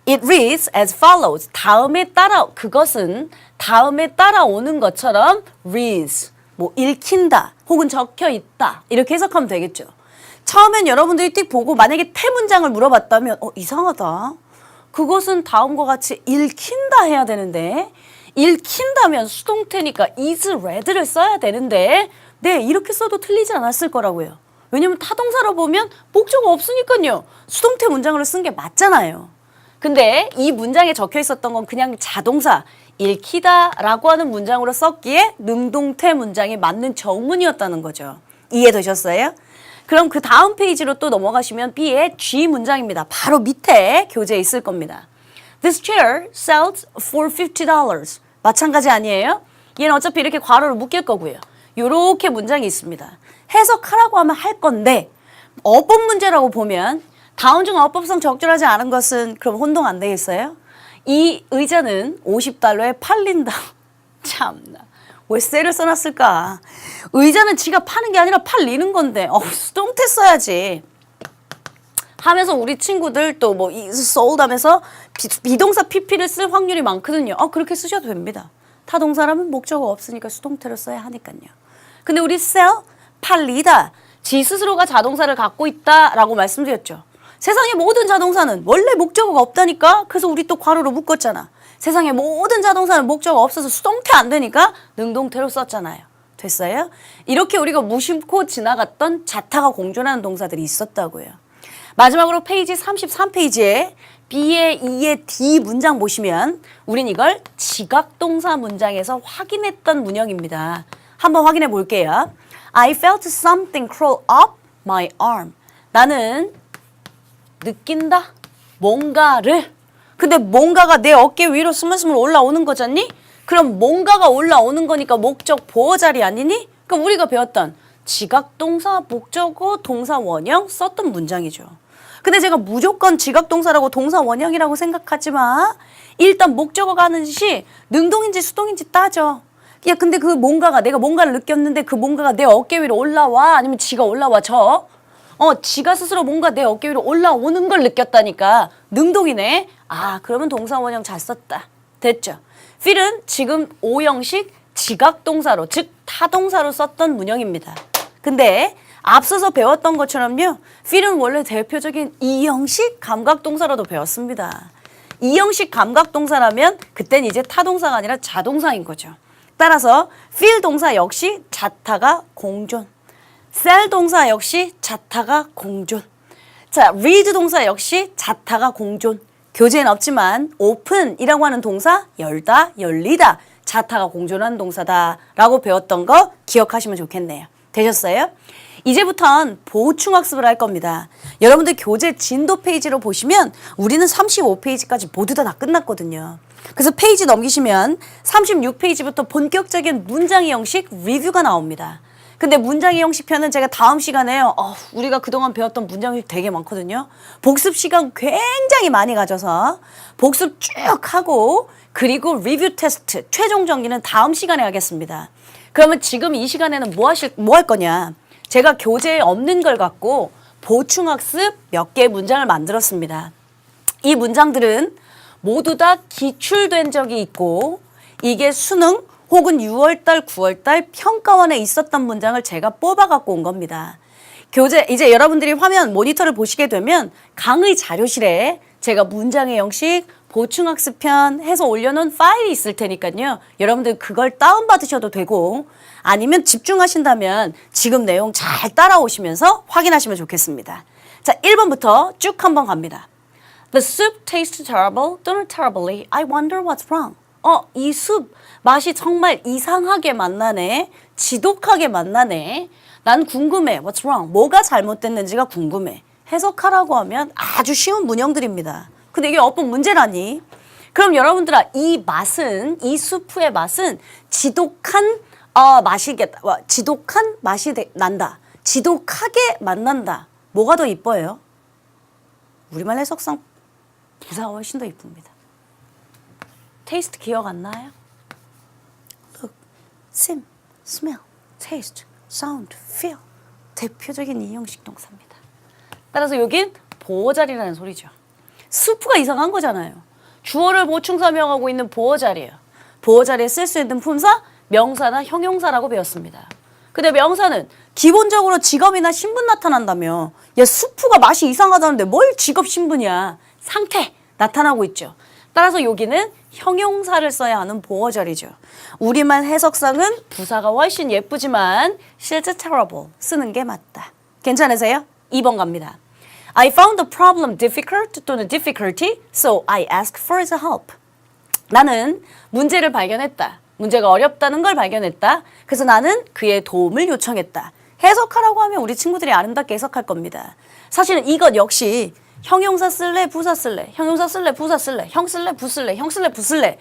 It reads as follows. 그것은 다음에 따라오는 것처럼 reads, 뭐 읽힌다 혹은 적혀 있다 이렇게 해석하면 되겠죠. 처음엔 여러분들이 띡 보고 만약에 태문장을 물어봤다면 이상하다. 그것은 다음과 같이 읽힌다 해야 되는데 읽힌다면 수동태니까 is read를 써야 되는데 네, 이렇게 써도 틀리지 않았을 거라고요. 왜냐면 타동사로 보면 목적어 없으니까요. 수동태 문장으로 쓴 게 맞잖아요. 근데 이 문장에 적혀 있었던 건 그냥 자동사 읽히다 라고 하는 문장으로 썼기에 능동태 문장에 맞는 정문이었다는 거죠. 이해되셨어요? 그럼 그 다음 페이지로 또 넘어가시면 B의 G 문장입니다. 바로 밑에 교재에 있을 겁니다. This chair sells for $50. 마찬가지 아니에요? 얘는 어차피 이렇게 괄호를 묶일 거고요. 요렇게 문장이 있습니다. 해석하라고 하면 할 건데 어법 문제라고 보면 다음 중 어법상 적절하지 않은 것은 그럼 혼동 안 되겠어요? 이 의자는 $50에 팔린다. 참나. 왜 셀을 써놨을까? 의자는 지가 파는 게 아니라 팔리는 건데 수동태 써야지. 하면서 우리 친구들 또 뭐 sold 하면서 비동사 pp를 쓸 확률이 많거든요. 그렇게 쓰셔도 됩니다. 타동사라면 목적어 없으니까 수동태로 써야 하니까요. 근데 우리 sell, 팔리다. 지 스스로가 자동사를 갖고 있다라고 말씀드렸죠. 세상의 모든 자동사는 원래 목적어가 없다니까. 그래서 우리 또 괄호로 묶었잖아. 세상의 모든 자동사는 목적어가 없어서 수동태 안 되니까 능동태로 썼잖아요. 됐어요? 이렇게 우리가 무심코 지나갔던 자타가 공존하는 동사들이 있었다고요. 마지막으로 페이지 33페이지에 B의 E의 D 문장 보시면 우린 이걸 지각동사 문장에서 확인했던 문형입니다. 한번 확인해 볼게요. I felt something crawl up my arm. 나는 느낀다. 뭔가를. 근데 뭔가가 내 어깨 위로 스물스물 올라오는 거잖니? 그럼 뭔가가 올라오는 거니까 목적 보어 자리 아니니? 그럼 우리가 배웠던 지각동사, 목적어, 동사 원형 썼던 문장이죠. 근데 제가 무조건 지각동사라고 동사 원형이라고 생각하지 마. 일단 목적어가 하는 짓이 능동인지 수동인지 따져. 야, 근데 그 뭔가가 내가 뭔가를 느꼈는데 그 뭔가가 내 어깨 위로 올라와? 아니면 지가 올라와 저? 지가 스스로 뭔가 내 어깨 위로 올라오는 걸 느꼈다니까. 능동이네. 그러면 동사 원형 잘 썼다. 됐죠? feel은 지금 오형식 지각동사로, 즉 타동사로 썼던 문형입니다. 근데 앞서서 배웠던 것처럼요. feel은 원래 대표적인 이형식 감각동사로도 배웠습니다. 이형식 감각동사라면 그땐 이제 타동사가 아니라 자동사인 거죠. 따라서 feel 동사 역시 자타가 공존. sell 동사 역시 자타가 공존. 자, read 동사 역시 자타가 공존. 교재엔 없지만 open이라고 하는 동사 열다, 열리다. 자타가 공존하는 동사다라고 배웠던 거 기억하시면 좋겠네요. 되셨어요? 이제부턴 보충학습을 할 겁니다. 여러분들 교재 진도 페이지로 보시면 우리는 35페이지까지 모두 다 끝났거든요. 그래서 페이지 넘기시면 36페이지부터 본격적인 문장의 형식 리뷰가 나옵니다. 근데 문장의 형식 편은 제가 다음 시간에 우리가 그동안 배웠던 문장이 되게 많거든요. 복습 시간 굉장히 많이 가져서 복습 쭉 하고 그리고 리뷰 테스트, 최종 정리는 다음 시간에 하겠습니다. 그러면 지금 이 시간에는 뭐 할 거냐? 제가 교재에 없는 걸 갖고 보충학습 몇 개의 문장을 만들었습니다. 이 문장들은 모두 다 기출된 적이 있고 이게 수능 혹은 6월달, 9월달 평가원에 있었던 문장을 제가 뽑아 갖고 온 겁니다. 교재, 이제 여러분들이 화면 모니터를 보시게 되면 강의 자료실에 제가 문장의 형식, 보충학습편 해서 올려놓은 파일이 있을 테니까요. 여러분들 그걸 다운받으셔도 되고 아니면 집중하신다면 지금 내용 잘 따라오시면서 확인하시면 좋겠습니다. 자, 1번부터 쭉 한번 갑니다. The soup tastes terrible 또는 terribly. I wonder what's wrong. 이 숲 맛이 정말 이상하게 맛나네. 지독하게 맛나네. 난 궁금해. What's wrong? 뭐가 잘못됐는지가 궁금해. 해석하라고 하면 아주 쉬운 문형들입니다. 근데 이게 어법 문제라니? 그럼 여러분들아, 이 맛은, 이 수프의 맛은 지독한 지독한 맛이 난다. 지독하게 맛난다. 뭐가 더 이뻐요? 우리말 해석상 부사가 훨씬 더 이쁩니다. 테이스트 기억 안 나요? Look, sim, smell, taste, sound, feel. 대표적인 이형식 동사입니다. 따라서 여긴 보어자리라는 소리죠. 수프가 이상한 거잖아요. 주어를 보충 설명하고 있는 보어자리예요. 보어자리에 쓸 수 있는 품사, 명사나 형용사라고 배웠습니다. 근데 명사는 기본적으로 직업이나 신분 나타난다며. 야, 수프가 맛이 이상하다는데 뭘 직업 신분이야. 상태 나타나고 있죠. 따라서 여기는 형용사를 써야 하는 보어자리죠. 우리말 해석상은 부사가 훨씬 예쁘지만 실제 terrible 쓰는 게 맞다. 괜찮으세요? 2번 갑니다. I found the problem difficult 또는 difficulty, so I asked for his help. 나는 문제를 발견했다. 문제가 어렵다는 걸 발견했다. 그래서 나는 그의 도움을 요청했다. 해석하라고 하면 우리 친구들이 아름답게 해석할 겁니다. 사실은 이것 역시 형용사 쓸래, 부사 쓸래, 형용사 쓸래, 부사 쓸래, 형 쓸래, 부 쓸래, 형 쓸래, 부 쓸래.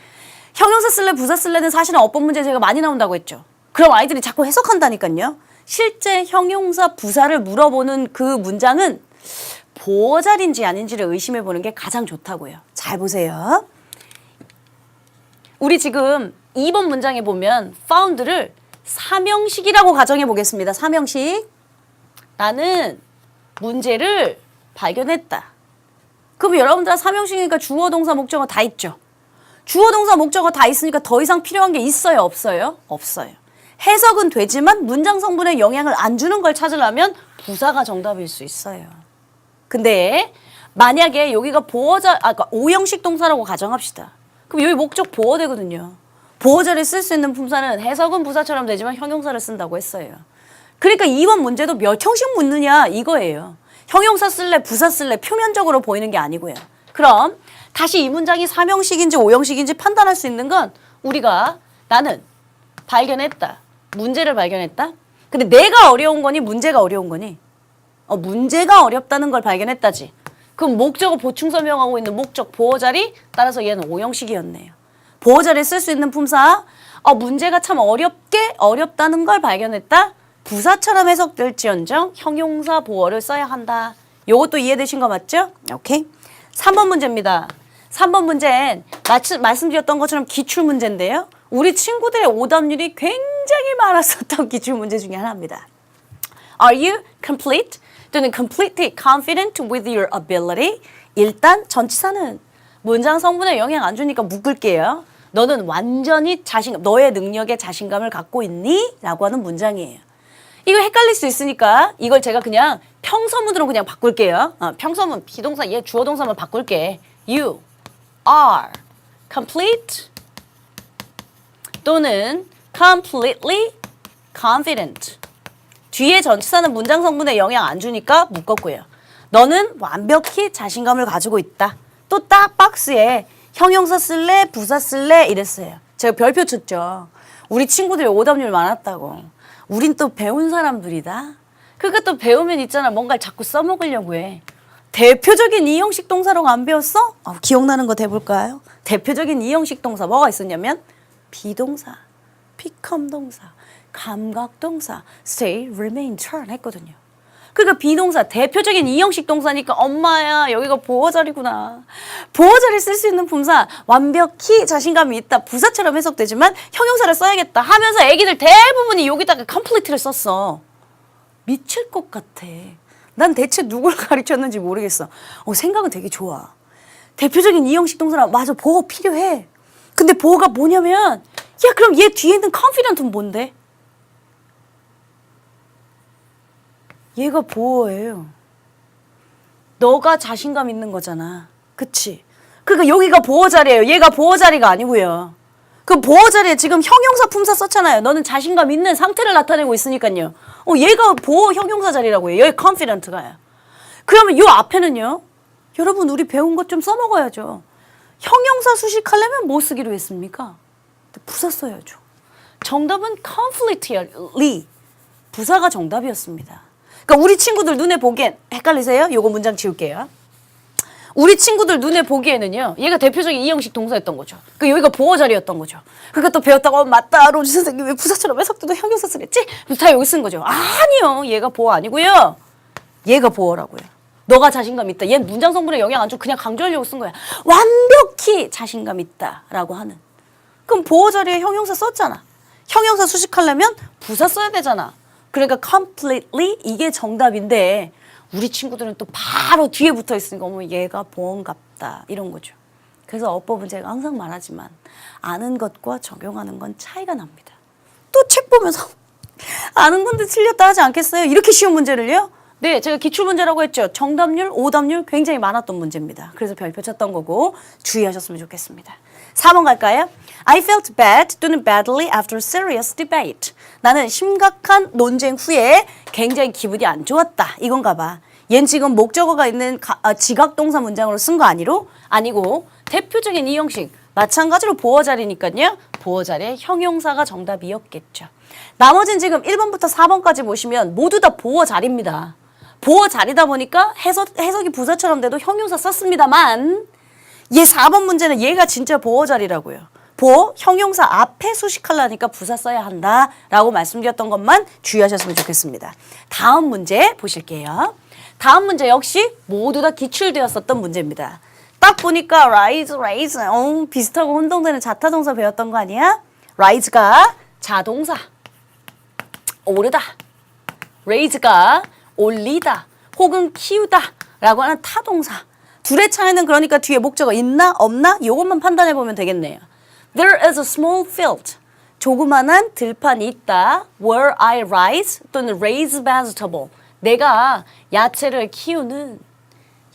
형용사 쓸래, 부사 쓸래는 사실은 어법 문제 제가 많이 나온다고 했죠. 그럼 아이들이 자꾸 해석한다니까요. 실제 형용사, 부사를 물어보는 그 문장은 보어자리인지 아닌지를 의심해 보는 게 가장 좋다고요. 잘 보세요. 우리 지금 2번 문장에 보면 found를 삼형식이라고 가정해 보겠습니다. 삼형식. 나는 문제를 발견했다. 그럼 여러분들 삼형식이니까 주어, 동사, 목적어 다 있죠. 주어, 동사, 목적어 다 있으니까 더 이상 필요한 게 있어요? 없어요? 없어요. 해석은 되지만 문장 성분에 영향을 안 주는 걸 찾으려면 부사가 정답일 수 있어요. 근데 만약에 여기가 그러니까 오형식 동사라고 가정합시다. 그럼 여기 목적 보어되거든요. 보어자를 쓸 수 있는 품사는 해석은 부사처럼 되지만 형용사를 쓴다고 했어요. 그러니까 이번 문제도 몇 형식 묻느냐 이거예요. 형용사 쓸래, 부사 쓸래 표면적으로 보이는 게 아니고요. 그럼 다시 이 문장이 3형식인지 5형식인지 판단할 수 있는 건 우리가 나는 발견했다. 문제를 발견했다. 근데 내가 어려운 거니 문제가 어려운 거니? 문제가 어렵다는 걸 발견했다지. 그럼 목적어 보충 설명하고 있는 목적 보어자리 따라서 얘는 5형식이었네요. 보어자리에 쓸 수 있는 품사 문제가 참 어렵다는 걸 발견했다. 부사처럼 해석될지언정 형용사 보어를 써야 한다. 요것도 이해되신 거 맞죠? 오케이. 3번 문제입니다. 3번 문제는 말씀드렸던 것처럼 기출문제인데요. 우리 친구들의 오답률이 굉장히 많았었던 기출문제 중에 하나입니다. Are you complete? 또는 completely confident with your ability? 일단 전치사는 문장 성분에 영향 안 주니까 묶을게요. 너는 완전히 너의 능력에 자신감을 갖고 있니? 라고 하는 문장이에요. 이거 헷갈릴 수 있으니까 이걸 제가 그냥 평서문으로 그냥 바꿀게요. 평서문 비동사 얘 주어 동사만 바꿀게. You are complete 또는 completely confident. 뒤에 전치사는 문장 성분에 영향 안 주니까 묶었고요. 너는 완벽히 자신감을 가지고 있다. 또 딱 박스에 형용사 쓸래, 부사 쓸래 이랬어요. 제가 별표 쳤죠. 우리 친구들이 오답률 많았다고. 우린 또 배운 사람들이다. 그러니까 또 배우면 있잖아. 뭔가를 자꾸 써먹으려고 해. 대표적인 이형식 동사라고 안 배웠어? 기억나는 거 대볼까요? 대표적인 이형식 동사 뭐가 있었냐면 비동사, become 동사, 감각 동사, stay, remain, turn 했거든요. 그러니까 비동사, 대표적인 이형식 동사니까 엄마야 여기가 보어자리구나. 보어자리 쓸 수 있는 품사 완벽히 자신감이 있다. 부사처럼 해석되지만 형용사를 써야겠다 하면서 애기들 대부분이 여기다가 complete를 썼어. 미칠 것 같아. 난 대체 누굴 가르쳤는지 모르겠어. 생각은 되게 좋아. 대표적인 이형식 동사라 맞아 보어 필요해. 근데 보어가 뭐냐면 야 그럼 얘 뒤에 있는 confident는 뭔데? 얘가 보어예요. 너가 자신감 있는 거잖아. 그치? 그러니까 여기가 보어자리예요. 얘가 보어자리가 아니고요. 그럼 보어자리에 지금 형용사 품사 썼잖아요. 너는 자신감 있는 상태를 나타내고 있으니까요. 얘가 보어 형용사 자리라고 해요. 여기 confident가요. 그러면 요 앞에는요. 여러분 우리 배운 것 좀 써먹어야죠. 형용사 수식하려면 뭐 쓰기로 했습니까? 부사 써야죠. 정답은 completely. 부사가 정답이었습니다. 그러니까 우리 친구들 눈에 보기엔 헷갈리세요? 요거 문장 지울게요. 우리 친구들 눈에 보기에는요. 얘가 대표적인 이형식 동사였던 거죠. 그 여기가 보어 자리였던 거죠. 그러니까 또 배웠다고 맞다. 로지 선생님 왜 부사처럼 해석돼도 형용사 쓰랬지? 그래서 다 여기 쓴 거죠. 아니요. 얘가 보어 아니고요. 얘가 보어라고요. 너가 자신감 있다. 얘는 문장 성분에 영향 안 주고 그냥 강조하려고 쓴 거야. 완벽히 자신감 있다라고 하는. 그럼 보어 자리에 형용사 썼잖아. 형용사 수식하려면 부사 써야 되잖아. 그러니까 completely 이게 정답인데 우리 친구들은 또 바로 뒤에 붙어 있으니까 어머 얘가 보어인갑다 이런 거죠. 그래서 어법은 제가 항상 말하지만 아는 것과 적용하는 건 차이가 납니다. 또 책 보면서 아는 건데 틀렸다 하지 않겠어요? 이렇게 쉬운 문제를요? 네, 제가 기출문제라고 했죠. 정답률, 오답률 굉장히 많았던 문제입니다. 그래서 별표 쳤던 거고 주의하셨으면 좋겠습니다. 4번 갈까요? I felt bad 또는 badly after serious debate. 나는 심각한 논쟁 후에 굉장히 기분이 안 좋았다. 이건가 봐. 얜 지금 목적어가 있는 지각동사 문장으로 쓴 거 아니고 대표적인 이형식. 마찬가지로 보어 자리니까요. 보호 자리에 형용사가 정답이었겠죠. 나머진 지금 1번부터 4번까지 보시면 모두 다 보호 자리입니다. 보호 자리다 보니까 해석이 부사처럼 돼도 형용사 썼습니다만 얘 4번 문제는 얘가 진짜 보호 자리라고요. 보호, 형용사 앞에 수식하려니까 부사 써야 한다라고 말씀드렸던 것만 주의하셨으면 좋겠습니다. 다음 문제 보실게요. 다음 문제 역시 모두 다 기출되었었던 문제입니다. 딱 보니까 rise, 비슷하고 혼동되는 자타동사 배웠던 거 아니야? rise가 자동사, 오르다. raise가 올리다 혹은 키우다 라고 하는 타동사. 둘의 차이는 그러니까 뒤에 목적어 있나 없나 이것만 판단해 보면 되겠네요. There is a small field. 조그만한 들판이 있다. Where I raise 또는 raise vegetable. 내가 야채를 키우는.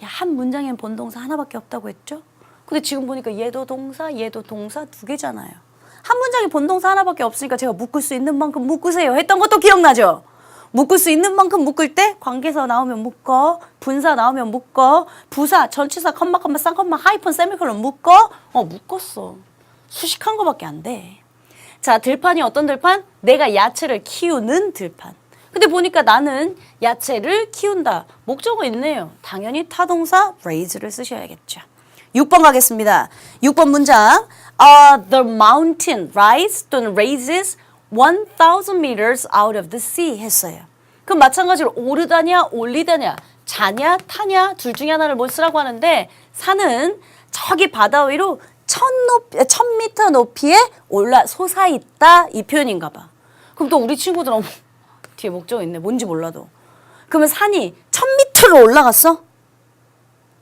한 문장엔 본동사 하나밖에 없다고 했죠? 근데 지금 보니까 얘도 동사 두 개잖아요. 한 문장에 본동사 하나밖에 없으니까 제가 묶을 수 있는 만큼 묶으세요 했던 것도 기억나죠? 묶을 수 있는 만큼 묶을 때 관계사 나오면 묶어, 분사 나오면 묶어, 부사, 전치사, 컴마, 쌍컴마, 하이픈, 세미콜론 묶어? 묶었어. 수식한 거밖에 안 돼. 자, 들판이 어떤 들판? 내가 야채를 키우는 들판. 근데 보니까 나는 야채를 키운다. 목적어 있네요. 당연히 타동사 raise를 쓰셔야겠죠. 6번 가겠습니다. 6번 문장. The mountain rise 또는 raises 1,000 meters out of the sea 했어요. 그럼 마찬가지로 오르다냐 올리다냐 자냐 타냐 둘 중에 하나를 뭘 쓰라고 하는데 산은 저기 바다 위로 1,000m 높이에 솟아있다 이 표현인가 봐. 그럼 또 우리 친구들은 뒤에 목적어 있네. 뭔지 몰라도. 그러면 산이 1,000m로 올라갔어?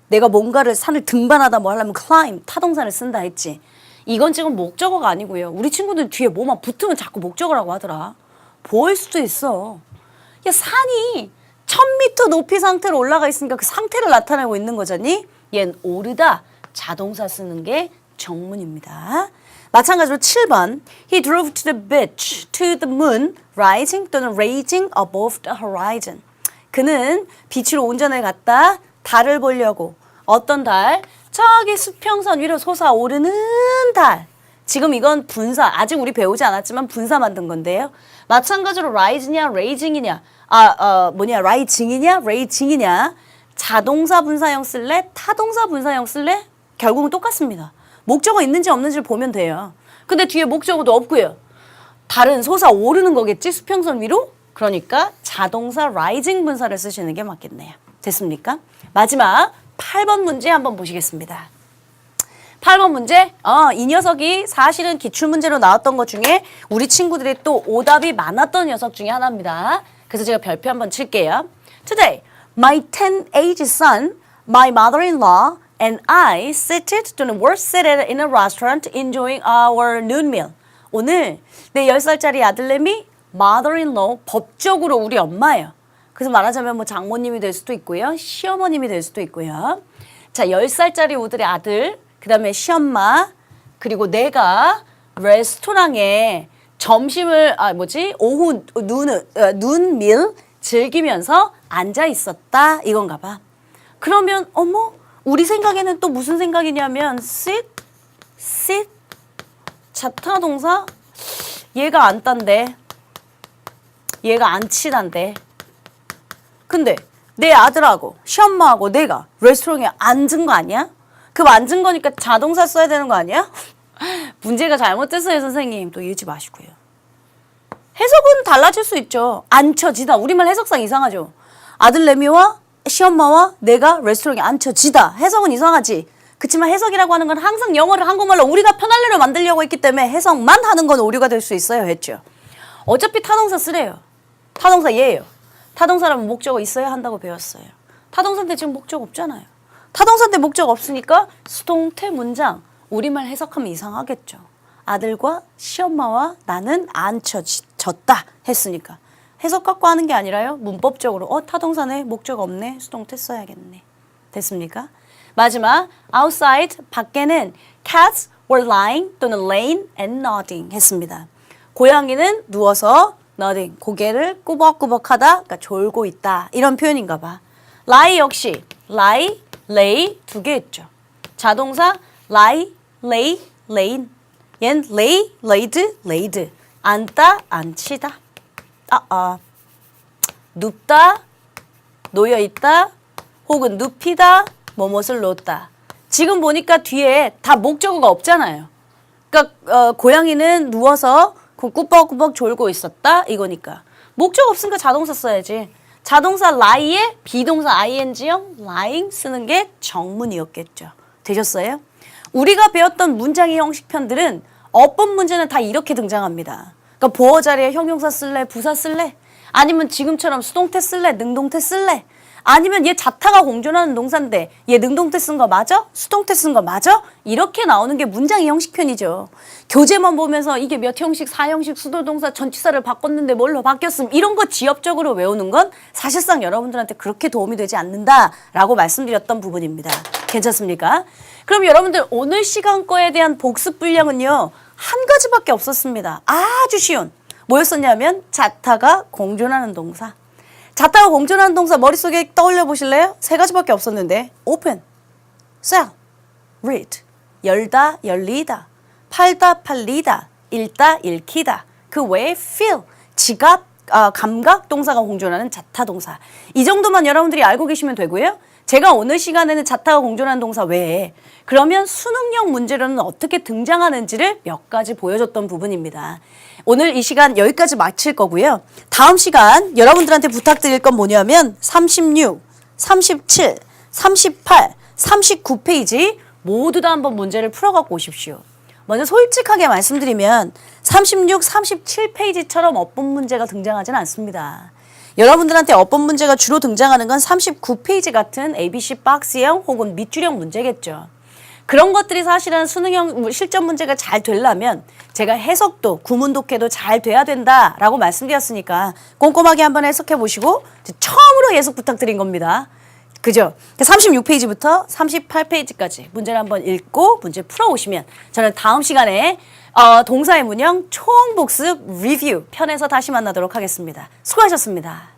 내가 뭔가를 산을 등반하다 뭐 하려면 climb 타동사를 쓴다 했지. 이건 지금 목적어가 아니고요. 우리 친구들 뒤에 뭐만 붙으면 자꾸 목적어라고 하더라. 보일 수도 있어. 야, 산이 1,000m 높이 상태로 올라가 있으니까 그 상태를 나타내고 있는 거잖니? 얜 오르다 자동사 쓰는 게 정문입니다. 마찬가지로 7번. He drove to the beach, to the moon, rising 또는 raging above the horizon. 그는 비치로 운전을 갔다 달을 보려고. 어떤 달? 저기 수평선 위로 솟아오르는 달. 지금 이건 분사, 아직 우리 배우지 않았지만 분사 만든 건데요. 마찬가지로 rise냐, raging이냐, rising이냐, raging이냐, 자동사 분사형 쓸래, 타동사 분사형 쓸래? 결국은 똑같습니다. 목적어 있는지 없는지를 보면 돼요. 근데 뒤에 목적어도 없고요. 달은 솟아오르는 거겠지, 수평선 위로? 그러니까 자동사 rising 분사를 쓰시는 게 맞겠네요. 됐습니까? 마지막 8번 문제 한번 보시겠습니다. 8번 문제, 이 녀석이 사실은 기출문제로 나왔던 것 중에 우리 친구들이 또 오답이 많았던 녀석 중에 하나입니다. 그래서 제가 별표 한번 칠게요. Today, my 10-age son, my mother-in-law, and I seated 또는 were seated in a restaurant enjoying our noon meal. 오늘 내 10살짜리 아들내미 mother-in-law, 법적으로 우리 엄마예요. 그래서 말하자면 뭐 장모님이 될 수도 있고요. 시어머님이 될 수도 있고요. 자, 10살짜리 우들의 아들, 그 다음에 시엄마, 그리고 내가 레스토랑에 점심을, 오후 눈밀 즐기면서 앉아 있었다. 이건가 봐. 그러면, 우리 생각에는 또 무슨 생각이냐면, sit, 자타동사, 얘가 앉단데, 얘가 앉히단데. 근데 내 아들하고 시엄마하고 내가 레스토랑에 앉은 거 아니야? 그럼 앉은 거니까 자동사 써야 되는 거 아니야? 문제가 잘못됐어요, 선생님. 또 이러지 마시고요. 해석은 달라질 수 있죠. 앉혀지다. 우리말 해석상 이상하죠. 아들내미와 시엄마와 내가 레스토랑에 앉혀지다. 해석은 이상하지. 그렇지만 해석이라고 하는 건 항상 영어를 한국말로 우리가 편하려고 만들려고 했기 때문에 해석만 하는 건 오류가 될 수 있어요 했죠. 어차피 타동사 쓰래요. 타동사 얘예요. 타동사라면 목적어 있어야 한다고 배웠어요. 타동사인데 지금 목적 없잖아요. 타동사인데 목적 없으니까 수동태 문장 우리말 해석하면 이상하겠죠. 아들과 시엄마와 나는 앉혀졌다 했으니까. 해석 갖고 하는 게 아니라요. 문법적으로 타동사네, 목적 없네, 수동태 써야겠네. 됐습니까? 마지막 outside, 밖에는 cats were lying 또는 laying and nodding 했습니다. 고양이는 누워서 nodding, 고개를 꾸벅꾸벅하다, 그러니까 졸고 있다. 이런 표현인가 봐. lie 역시 lie, lay 두 개 했죠. 자동사 lie, lay, laying. 얜 lay, laid, laid. 앉다, 앉히다. 눕다, 놓여있다, 혹은 눕히다, 뭐뭇을 놓다. 지금 보니까 뒤에 다 목적어가 없잖아요. 그러니까 고양이는 누워서 꾸벅꾸벅 졸고 있었다 이거니까. 목적 없으니까 자동사 써야지. 자동사 lie에 비동사 ing형 lying 쓰는 게 정문이었겠죠. 되셨어요? 우리가 배웠던 문장의 형식편들은 어법 문제는 다 이렇게 등장합니다. 그러니까 보어 자리에 형용사 쓸래? 부사 쓸래? 아니면 지금처럼 수동태 쓸래? 능동태 쓸래? 아니면 얘 자타가 공존하는 동사인데 얘 능동태 쓴 거 맞아? 수동태 쓴 거 맞아? 이렇게 나오는 게 문장의 형식편이죠. 교재만 보면서 이게 몇 형식, 사형식, 수도동사, 전치사를 바꿨는데 뭘로 바뀌었음 이런 거 지엽적으로 외우는 건 사실상 여러분들한테 그렇게 도움이 되지 않는다라고 말씀드렸던 부분입니다. 괜찮습니까? 그럼 여러분들 오늘 시간 거에 대한 복습 분량은요. 한 가지밖에 없었습니다. 아주 쉬운. 뭐였었냐면 자타가 공존하는 동사. 자타가 공존하는 동사 머릿속에 떠올려 보실래요? 세 가지밖에 없었는데 open, sell, read, 열다, 열리다, 팔다, 팔리다, 읽다, 읽히다. 그 외에 feel, 지각, 감각 동사가 공존하는 자타 동사. 이 정도만 여러분들이 알고 계시면 되고요. 제가 오늘 시간에는 자타가 공존하는 동사 외에 그러면 수능형 문제로는 어떻게 등장하는지를 몇 가지 보여줬던 부분입니다. 오늘 이 시간 여기까지 마칠 거고요. 다음 시간 여러분들한테 부탁드릴 건 뭐냐면 36, 37, 38, 39페이지 모두 다 한번 문제를 풀어갖고 오십시오. 먼저 솔직하게 말씀드리면 36, 37페이지처럼 어법 문제가 등장하지는 않습니다. 여러분들한테 어법 문제가 주로 등장하는 건 39페이지 같은 ABC 박스형 혹은 밑줄형 문제겠죠. 그런 것들이 사실은 수능형 실전 문제가 잘 되려면 제가 해석도 구문 독해도 잘 돼야 된다라고 말씀드렸으니까 꼼꼼하게 한번 해석해 보시고 처음으로 해석 부탁드린 겁니다. 그죠? 36페이지부터 38페이지까지 문제를 한번 읽고 문제 풀어오시면 저는 다음 시간에 동사의 문형 총복습 리뷰 편에서 다시 만나도록 하겠습니다. 수고하셨습니다.